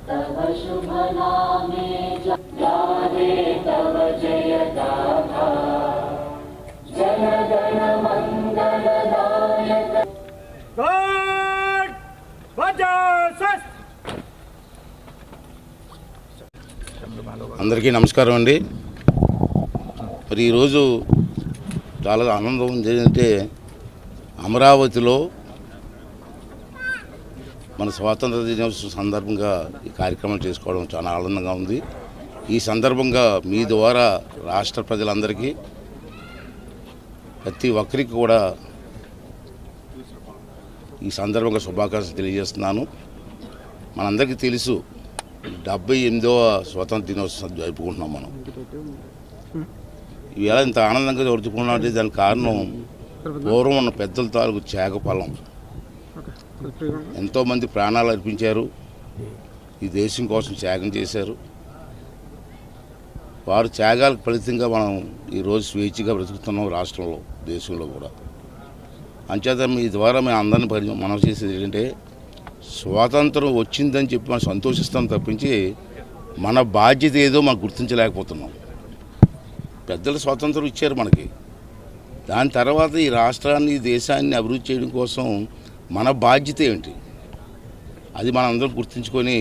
तव शुभ नामे जाने तव जय गाथा जन गण मंगलदायक అందరికీ నమస్కారం అండి. మరి ఈరోజు చాలా ఆనందం ఉంది. ఏంటంటే అమరావతిలో మన స్వాతంత్ర దినోత్సవం సందర్భంగా ఈ కార్యక్రమం చేసుకోవడం చాలా ఆనందంగా ఉంది. ఈ సందర్భంగా మీ ద్వారా రాష్ట్ర ప్రజలందరికీ ప్రతి ఒక్కరికి కూడా ఈ సందర్భంగా శుభాకాంక్షలు తెలియజేస్తున్నాను. మనందరికీ తెలుసు 78వ స్వాతంత్ర దినోత్సవం జరుపుకుంటున్నాం మనం. ఈవేళ ఇంత ఆనందంగా జరుపుకున్నామంటే దానికి కారణం పూర్వం ఉన్న పెద్దల తాలూకు త్యాగఫలం. ఎంతోమంది ప్రాణాలు అర్పించారు, ఈ దేశం కోసం త్యాగం చేశారు. వారు త్యాగాలకు ఫలితంగా మనం ఈరోజు స్వేచ్ఛగా బ్రతుకుతున్నాం రాష్ట్రంలో, దేశంలో కూడా. అంచేత మీ ద్వారా మేము అందరిని మనం చేసేది ఏంటంటే స్వాతంత్రం వచ్చిందని చెప్పి మనం సంతోషిస్తాం తప్పించి మన బాధ్యత ఏదో మనం గుర్తించలేకపోతున్నాం. పెద్దలు స్వాతంత్రం ఇచ్చారు మనకి. దాని తర్వాత ఈ రాష్ట్రాన్ని, ఈ దేశాన్ని అభివృద్ధి చేయడం కోసం మన బాధ్యత ఏంటి, అది మనం అందరం గుర్తుంచుకొని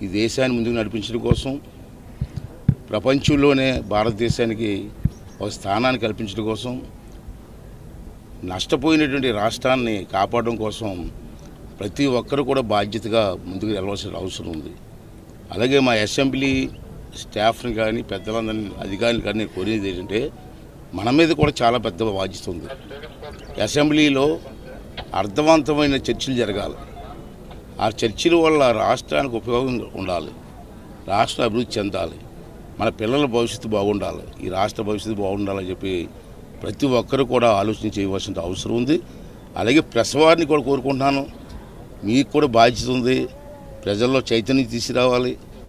ఈ దేశాన్ని ముందుకు నడిపించడం కోసం, ప్రపంచంలోనే భారతదేశానికి ఒక స్థానాన్ని కల్పించడం కోసం, నష్టపోయినటువంటి రాష్ట్రాన్ని కాపాడడం కోసం ప్రతి ఒక్కరు కూడా బాధ్యతగా ముందుకు వెళ్ళవలసిన అవసరం ఉంది. అలాగే మా అసెంబ్లీ స్టాఫ్ని కానీ పెద్దలందరినీ అధికారులు కానీ నేను కోరేది ఏంటంటే మన మీద కూడా చాలా పెద్ద బాధ్యత ఉంది. అసెంబ్లీలో అర్థవంతమైన చర్చలు జరగాలి. ఆ చర్చల వల్ల రాష్ట్రానికి ఉపయోగం ఉండాలి, రాష్ట్రం అభివృద్ధి చెందాలి, మన పిల్లల భవిష్యత్తు బాగుండాలి, ఈ రాష్ట్ర భవిష్యత్తు బాగుండాలని చెప్పి ప్రతి ఒక్కరు కూడా ఆలోచన చేయవలసిన అవసరం ఉంది. అలాగే ప్రెస్ వారిని కూడా కోరుకుంటున్నాను, మీకు కూడా బాధ్యత ఉంది. ప్రజల్లో చైతన్యం తీసుకురావాలి.